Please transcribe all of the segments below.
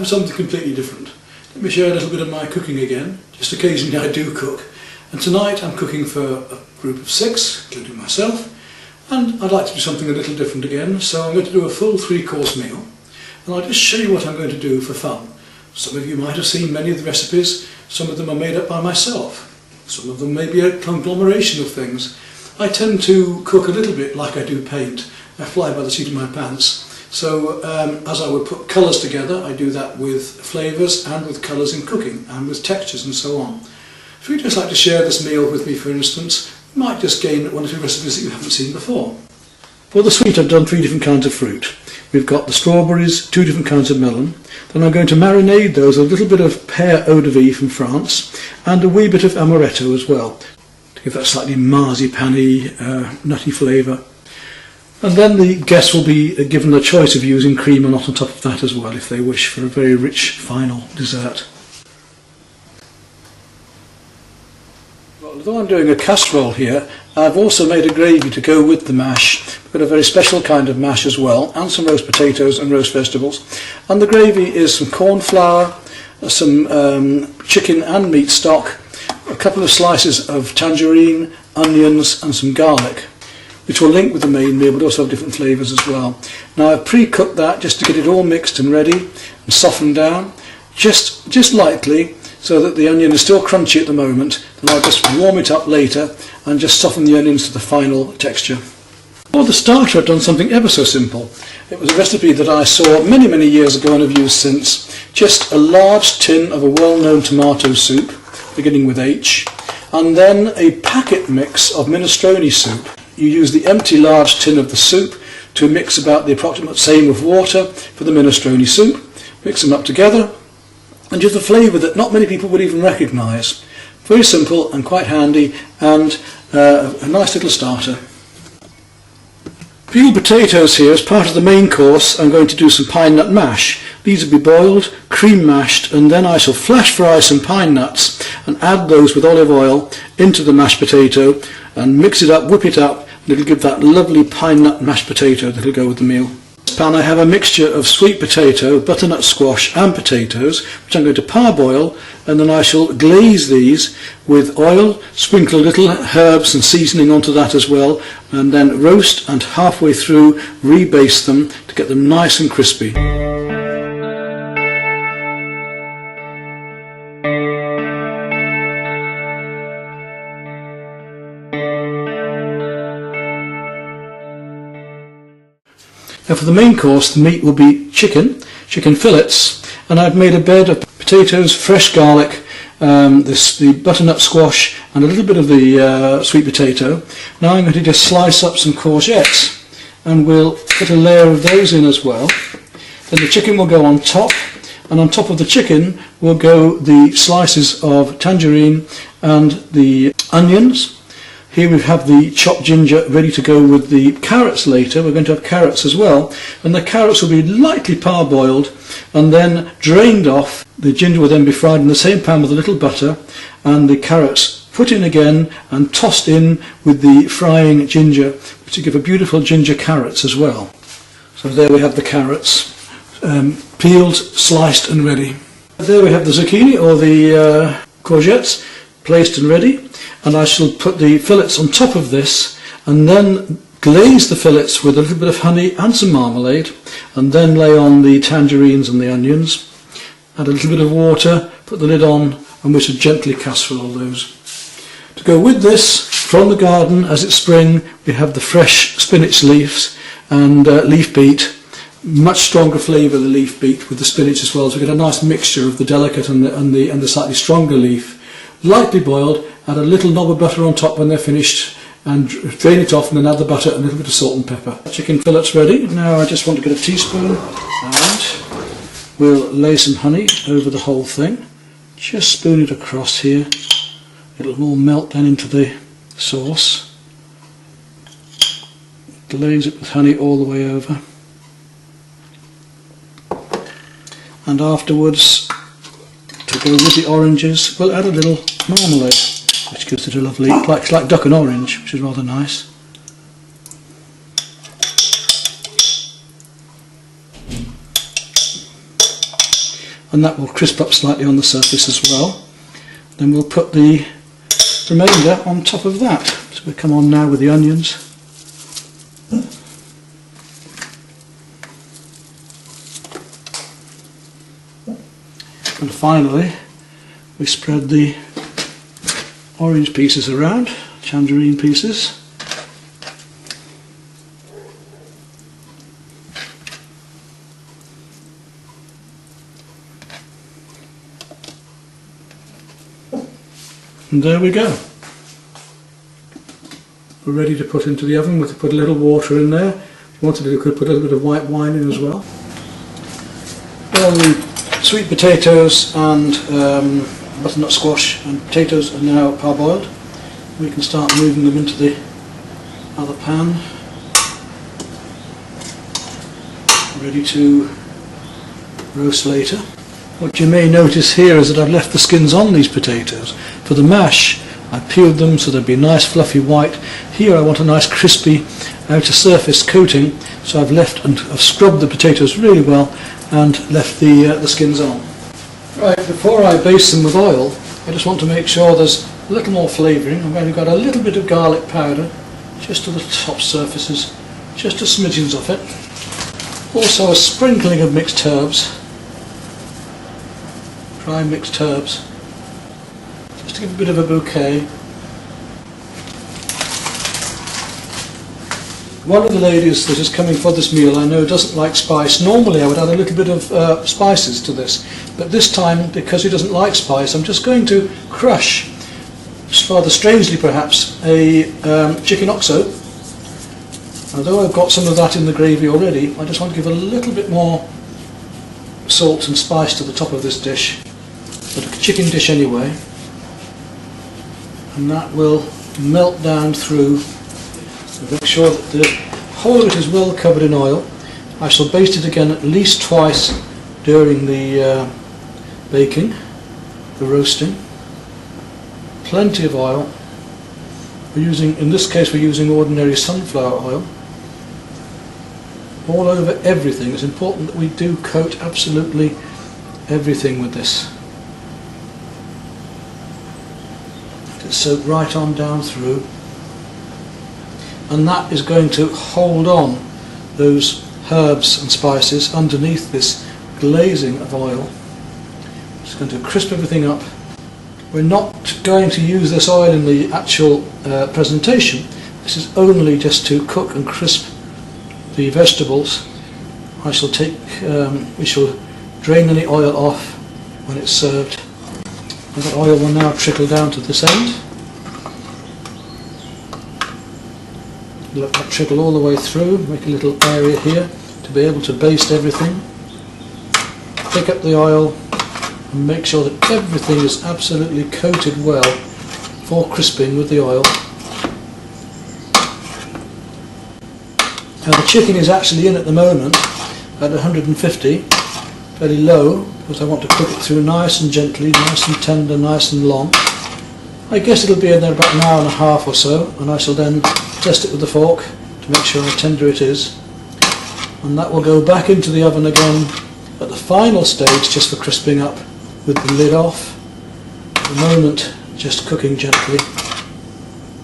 for something completely different. Let me share a little bit of my cooking again. Just occasionally I do cook. And tonight I'm cooking for a group of 6, including myself. And I'd like to do something a little different again, so I'm going to do a full 3-course meal. And I'll just show you what I'm going to do for fun. Some of you might have seen many of the recipes. Some of them are made up by myself. Some of them may be a conglomeration of things. I tend to cook a little bit like I do paint. I fly by the seat of my pants. So as I would put colours together, I do that with flavours and with colours in cooking and with textures and so on. If you'd just like to share this meal with me, for instance, you might just gain 1 or 2 recipes that you haven't seen before. For the sweet I've done 3 different kinds of fruit. We've got the strawberries, 2 different kinds of melon. Then I'm going to marinade those with a little bit of pear eau de vie from France and a wee bit of amaretto as well, to give that slightly marzipan-y, nutty flavour. And then the guests will be given the choice of using cream or not on top of that as well, if they wish, for a very rich final dessert. Although I'm doing a casserole here, I've also made a gravy to go with the mash. We've got a very special kind of mash as well, and some roast potatoes and roast vegetables. And the gravy is some corn flour, some chicken and meat stock, a couple of slices of tangerine, onions and some garlic, which will link with the main meal but also have different flavours as well. Now I've pre-cooked that just to get it all mixed and ready and softened down, just lightly, so that the onion is still crunchy at the moment, and I'll just warm it up later and just soften the onions to the final texture. For the starter I've done something ever so simple. It was a recipe that I saw many years ago and have used since. Just a large tin of a well-known tomato soup, beginning with H, and then a packet mix of minestrone soup. You use the empty large tin of the soup to mix about the approximate same of water for the minestrone soup. Mix them up together and give a flavour that not many people would even recognise. Very simple and quite handy, and a nice little starter. Peeled potatoes here as part of the main course. I'm going to do some pine nut mash. These will be boiled, cream mashed, and then I shall flash fry some pine nuts and add those with olive oil into the mashed potato and mix it up, whip it up, and it'll give that lovely pine nut mashed potato that'll go with the meal. In this pan I have a mixture of sweet potato, butternut squash and potatoes, which I'm going to parboil, and then I shall glaze these with oil, sprinkle little herbs and seasoning onto that as well, and then roast and halfway through rebaste them to get them nice and crispy. Now for the main course, the meat will be chicken fillets, and I've made a bed of potatoes, fresh garlic, the butternut squash and a little bit of the sweet potato. Now I'm going to just slice up some courgettes, and we'll put a layer of those in as well. Then the chicken will go on top, and on top of the chicken will go the slices of tangerine and the onions. Here we have the chopped ginger ready to go with the carrots later. We're going to have carrots as well, and the carrots will be lightly parboiled and then drained off. The ginger will then be fried in the same pan with a little butter, and the carrots put in again and tossed in with the frying ginger, which will give a beautiful ginger carrots as well. So there we have the carrots, peeled, sliced and ready. There we have the zucchini or the courgettes placed and ready. And I shall put the fillets on top of this and then glaze the fillets with a little bit of honey and some marmalade, and then lay on the tangerines and the onions, add a little bit of water, put the lid on, and we should gently casserole those. To go with this, from the garden as it's spring, we have the fresh spinach leaves and leaf beet. Much stronger flavour the leaf beet with the spinach as well, so we get a nice mixture of the delicate and the slightly stronger leaf. Lightly boiled, add a little knob of butter on top when they're finished, and drain it off, and then add the butter and a little bit of salt and pepper. Chicken fillets ready. Now I just want to get a teaspoon, and we'll lay some honey over the whole thing. Just spoon it across here. It'll all melt then into the sauce. Glaze it with honey all the way over. And afterwards, to go with the oranges, we'll add a little marmalade, which gives it a lovely, it's like duck and orange, which is rather nice. and that will crisp up slightly on the surface as well. Then we'll put the remainder on top of that. So we'll come on now with the onions. And finally we spread the orange pieces around, tangerine pieces. And there we go. We're ready to put into the oven. We could put a little water in there. If you wanted to, you could put a little bit of white wine in as well. Well, the sweet potatoes and butternut squash and potatoes are now parboiled. We can start moving them into the other pan, ready to roast later. What you may notice here is that I've left the skins on these potatoes. For the mash, I peeled them so they'd be nice fluffy white. Here I want a nice crispy outer surface coating, so I've scrubbed the potatoes really well and left the skins on. Right, before I baste them with oil, I just want to make sure there's a little more flavouring. I've only got a little bit of garlic powder just to the top surfaces, just a smidgens of it. Also a sprinkling of mixed herbs, dry mixed herbs, just to give a bit of a bouquet. One of the ladies that is coming for this meal I know doesn't like spice. Normally I would add a little bit of spices to this, but this time, because he doesn't like spice, I'm just going to crush, rather strangely perhaps, a chicken oxo. Although I've got some of that in the gravy already, I just want to give a little bit more salt and spice to the top of this dish, but a chicken dish anyway, and that will melt down through. So make sure that the whole of it is well covered in oil. I shall baste it again at least twice during the baking, the roasting. Plenty of oil. In this case we're using ordinary sunflower oil. All over everything. It's important that we do coat absolutely everything with this. Let it soak right on down through. And that is going to hold on those herbs and spices underneath this glazing of oil. It's going to crisp everything up. We're not going to use this oil in the actual presentation. This is only just to cook and crisp the vegetables. We shall drain any oil off when it's served. And the oil will now trickle down to this end. Let that trickle all the way through, make a little area here to be able to baste everything. Pick up the oil and make sure that everything is absolutely coated well for crisping with the oil. Now the chicken is actually in at the moment at 150, fairly low, because I want to cook it through nice and gently, nice and tender, nice and long. I guess it'll be in there about an hour and a half or so, and I shall then test it with the fork to make sure how tender it is. And that will go back into the oven again at the final stage, just for crisping up, with the lid off. At the moment, just cooking gently.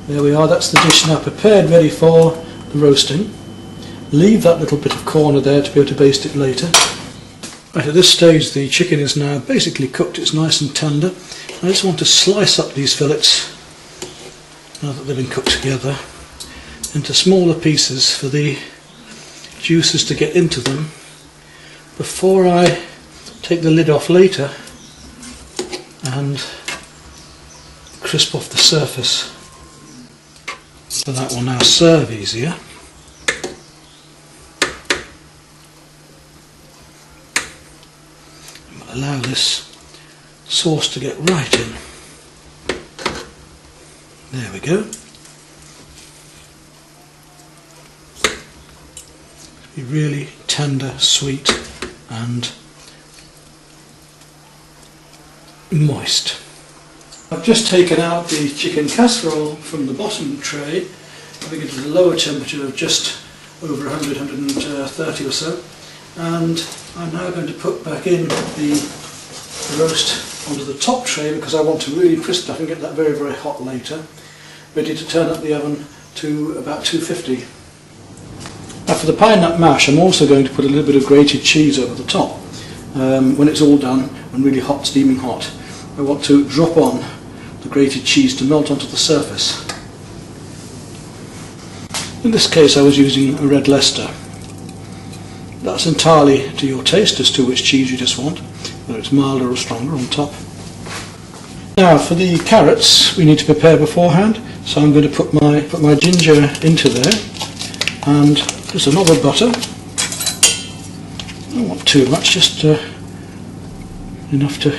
There we are, that's the dish now prepared, ready for the roasting. Leave that little bit of corner there to be able to baste it later. Right, at this stage the chicken is now basically cooked, it's nice and tender. I just want to slice up these fillets, now that they've been cooked together, into smaller pieces for the juices to get into them before I take the lid off later and crisp off the surface. So that will now serve easier. Allow this sauce to get right in. There we go. Be really tender, sweet and moist. I've just taken out the chicken casserole from the bottom tray. I think it is a lower temperature of just over 100, 130 or so. And I'm now going to put back in the the roast onto the top tray because I want to really crisp that and get that very, very hot later. Ready to turn up the oven to about 250. Now for the pine nut mash, I'm also going to put a little bit of grated cheese over the top. When it's all done and really hot, steaming hot, I want to drop on the grated cheese to melt onto the surface. In this case I was using a red Leicester. That's entirely to your taste as to which cheese you just want, whether it's milder or stronger on top. Now for the carrots we need to prepare beforehand, so I'm going to put my ginger into there and just a knob of butter. I don't want too much, just enough to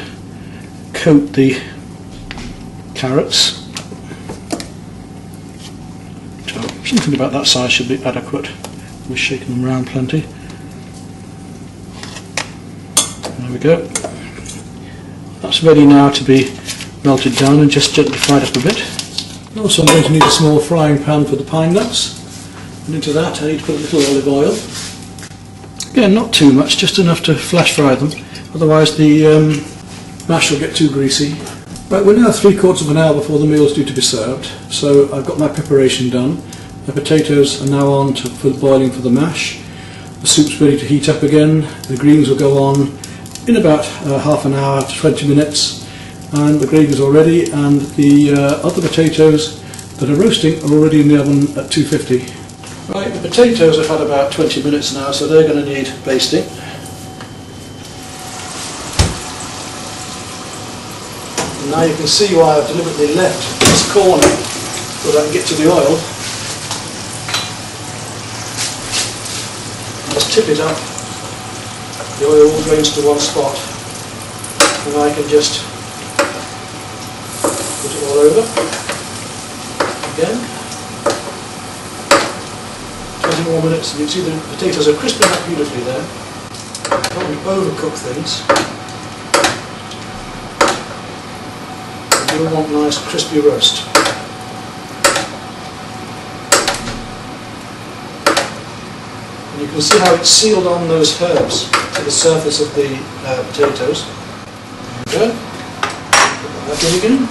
coat the carrots. So something about that size should be adequate. We're shaking them around plenty. There we go. That's ready now to be melted down and just gently fried up a bit. Also I'm going to need a small frying pan for the pine nuts, and into that I need to put a little olive oil. Again, not too much, just enough to flash fry them, otherwise the mash will get too greasy. Right, we're now 3/4 of an hour before the meal's due to be served, so I've got my preparation done. The potatoes are now on for boiling for the mash. The soup's ready to heat up again. The greens will go on in about half an hour to 20 minutes, and the gravy's all ready, and the other potatoes that are roasting are already in the oven at 250. Right, the potatoes have had about 20 minutes now, so they're going to need basting. And now you can see why I've deliberately left this corner so that I can get to the oil. Just tip it up, the oil all drains to one spot, and I can just put it all over again. 20 more minutes, and you can see the potatoes are crisping up beautifully there. Don't want to overcook things. You want nice crispy roast. And you can see how it's sealed on those herbs to the surface of the potatoes. There we go. Put that in again.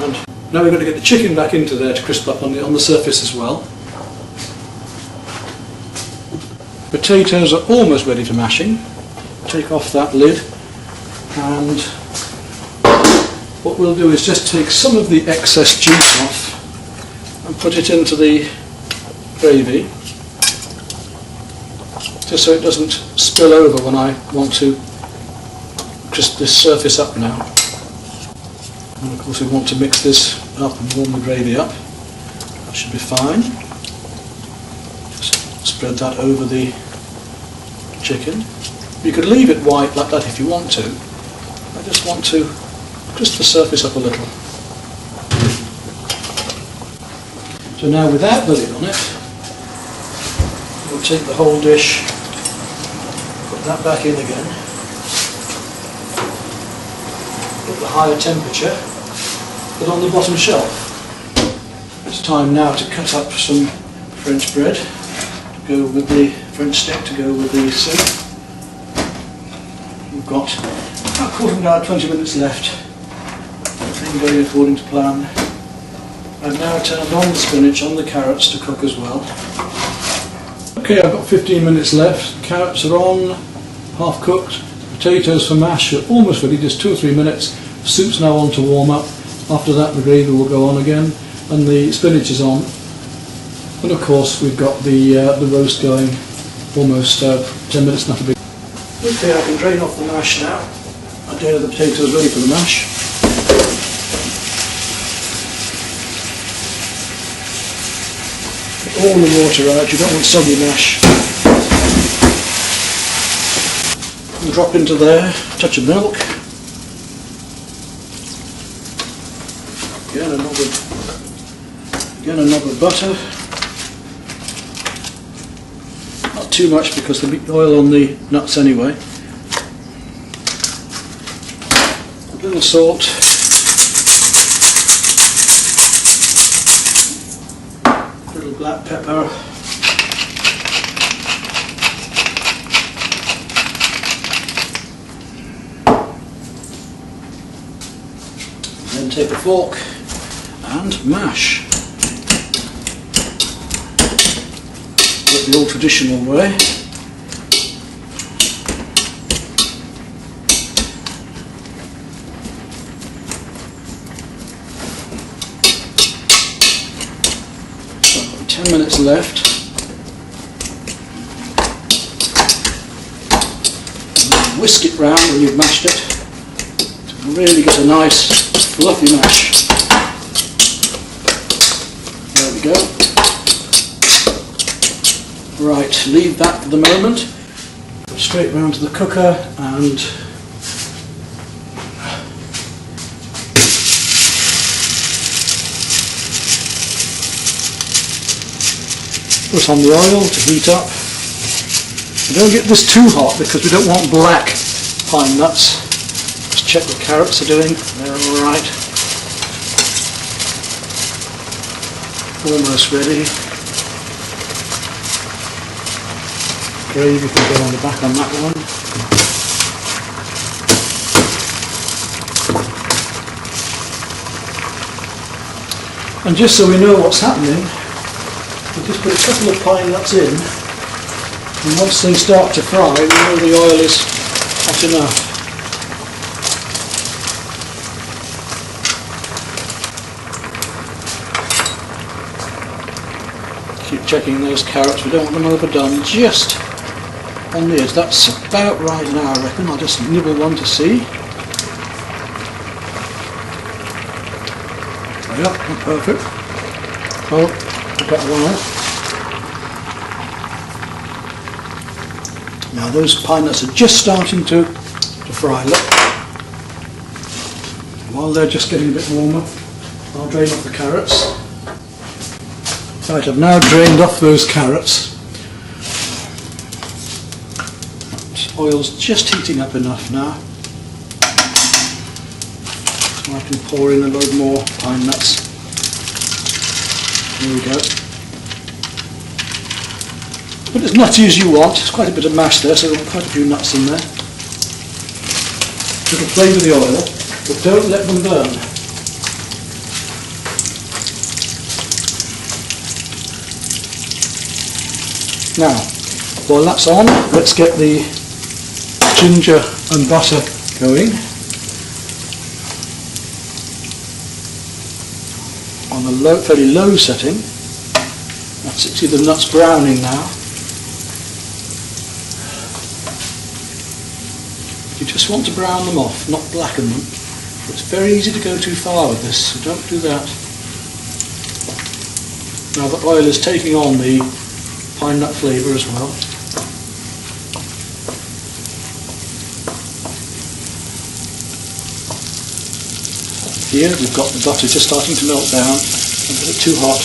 And now we're going to get the chicken back into there to crisp up on the surface as well. Potatoes are almost ready for mashing. Take off that lid, and what we'll do is just take some of the excess juice off and put it into the gravy, just so it doesn't spill over when I want to crisp this surface up now. And of course we want to mix this up and warm the gravy up. That should be fine. Just spread that over the chicken. You could leave it white like that if you want to. I just want to crisp the surface up a little. So now without the lid on it, we'll take the whole dish, put that back in again, put the higher temperature, put on the bottom shelf. It's time now to cut up some French bread to go with the French stick to go with the soup. We've got about a quarter of an hour, 20 minutes left. Everything going according to plan. I've now turned on the spinach, on the carrots to cook as well. Okay, I've got 15 minutes left. Carrots are on, half cooked. Potatoes for mash are almost ready, just 2 or 3 minutes. Soup's now on to warm up. After that the gravy will go on again, and the spinach is on. And of course we've got the roast going, almost 10 minutes now to be. Okay, I can drain off the mash now. I drain the potatoes ready for the mash. Get all the water out, you don't want soggy mash. And drop into there, a touch of milk. Again a knob of butter. Not too much because there'll be oil on the nuts anyway. A little salt. A little black pepper. take a fork and mash. Do it the old traditional way. So I've got 10 minutes left. Whisk it round when you've mashed it to really get a nice fluffy mash. There we go. Right, leave that for the moment. Go straight round to the cooker and put on the oil to heat up. Don't get this too hot because we don't want black pine nuts. Just check what carrots are doing. They're alright. Almost ready. Gravy can go on the back on that one. And just so we know what's happening, we just put a couple of pine nuts in. And once they start to fry, we know the oil is hot enough. Keep checking those carrots, we don't want them overdone, just on the edge. That's about right now, I reckon. I'll just nibble one to see. Yep, not perfect. Oh, I've got one off. Now those pine nuts are just starting to fry. Look. While they're just getting a bit warmer, I'll drain off the carrots. Right, I've now drained off those carrots. Oil's just heating up enough now, so I can pour in a load more pine nuts. Here we go. Put as nutty as you want. There's quite a bit of mash there, so there's quite a few nuts in there. It'll flavour the oil, but don't let them burn. Now, while that's on, let's get the ginger and butter going. On a fairly low setting. That's it, see the nuts browning now. You just want to brown them off, not blacken them. It's very easy to go too far with this, so don't do that. Now the oil is taking on the pine nut flavour as well. Here we've got the butter just starting to melt down, a bit too hot.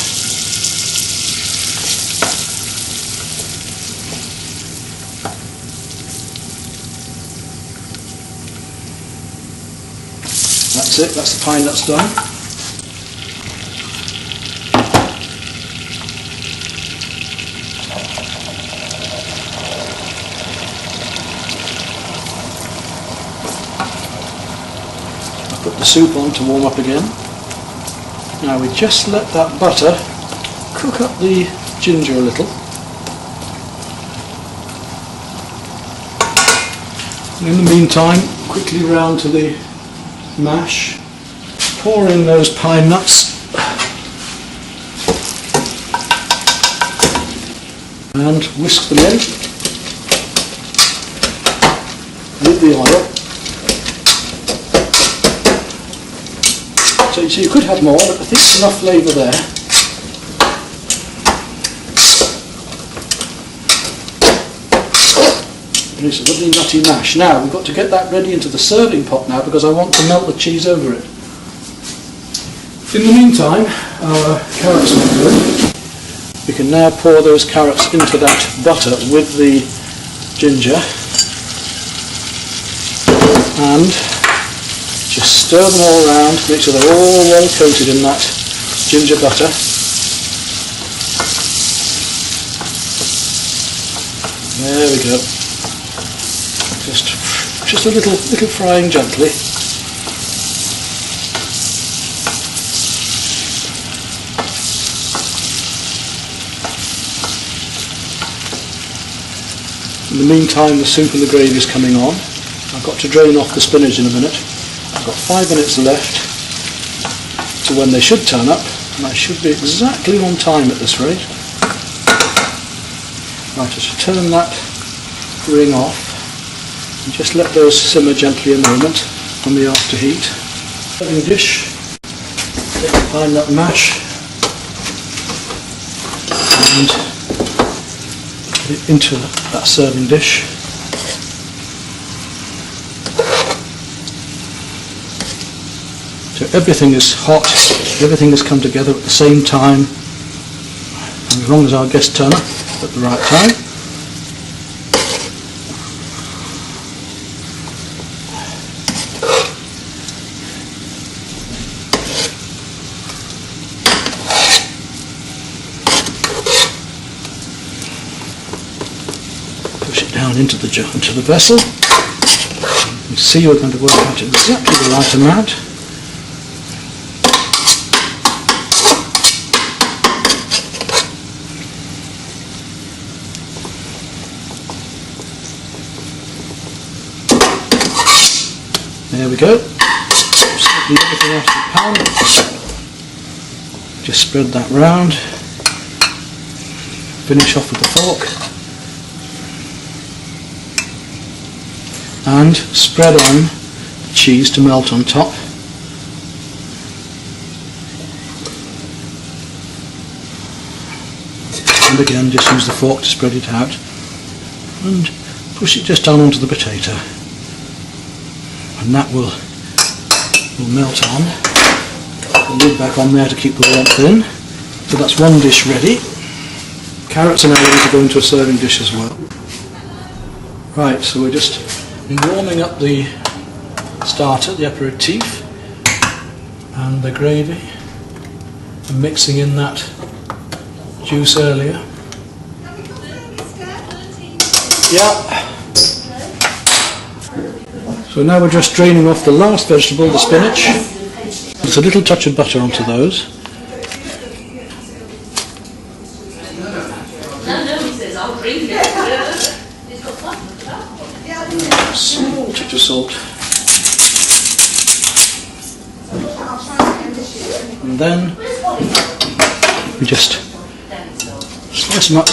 That's it, that's the pine nuts done. I'll put the soup on to warm up again. Now we just let that butter cook up the ginger a little. And in the meantime, quickly round to the mash, pour in those pine nuts and whisk them in with the oil. So you could have more, but I think there's enough flavour there. And it's a lovely nutty mash. Now we've got to get that ready into the serving pot now because I want to melt the cheese over it. In the meantime, our carrots are good. We can now pour those carrots into that butter with the ginger and just stir them all around, make sure they're all well coated in that ginger butter. There we go. Just a little frying gently. In the meantime, the soup and the gravy is coming on. I've got to drain off the spinach in a minute. I've got 5 minutes left to when they should turn up, and I should be exactly on time at this rate. Right, I should turn that ring off and just let those simmer gently a moment on the after heat. Serving dish, take the pine nut mash and put it into that serving dish. So everything is hot, everything has come together at the same time, and as long as our guests turn up at the right time. Push it down into the vessel. You see you're going to work out exactly the right amount. There we go. Just get everything out of the pan. Just spread that round. Finish off with the fork. And spread on the cheese to melt on top. And again, just use the fork to spread it out. And push it just down onto the potato. And that will melt on. The lid back on there to keep the warmth in. So that's one dish ready. Carrots are now ready to go into a serving dish as well. Right, so we're just warming up the starter, the aperitif, and the gravy, and mixing in that juice earlier. Yeah. So now we're just draining off the last vegetable, the spinach. Just a little touch of butter onto those. Small touch of salt. And then we just slice them up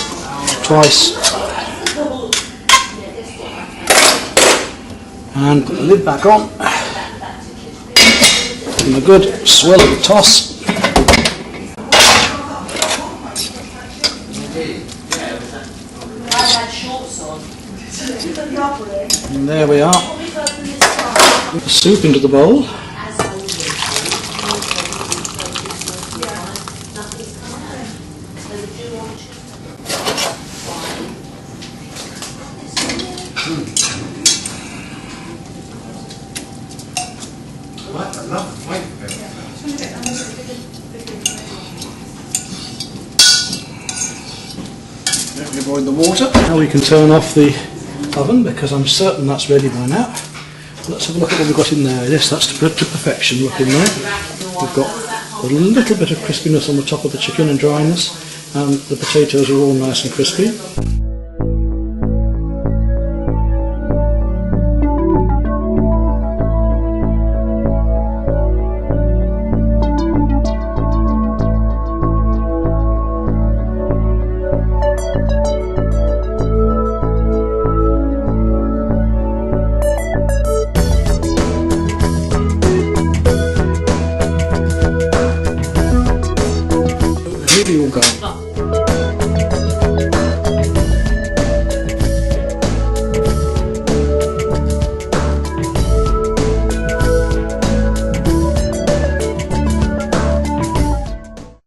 twice. And put the lid back on, give them a good swirl of the toss. And there we are. Put the soup into the bowl. Boil the water. Now we can turn off the oven because I'm certain that's ready by now. Let's have a look at what we've got in there. Yes, that's to perfection looking there. We've got a little bit of crispiness on the top of the chicken and dryness, and the potatoes are all nice and crispy.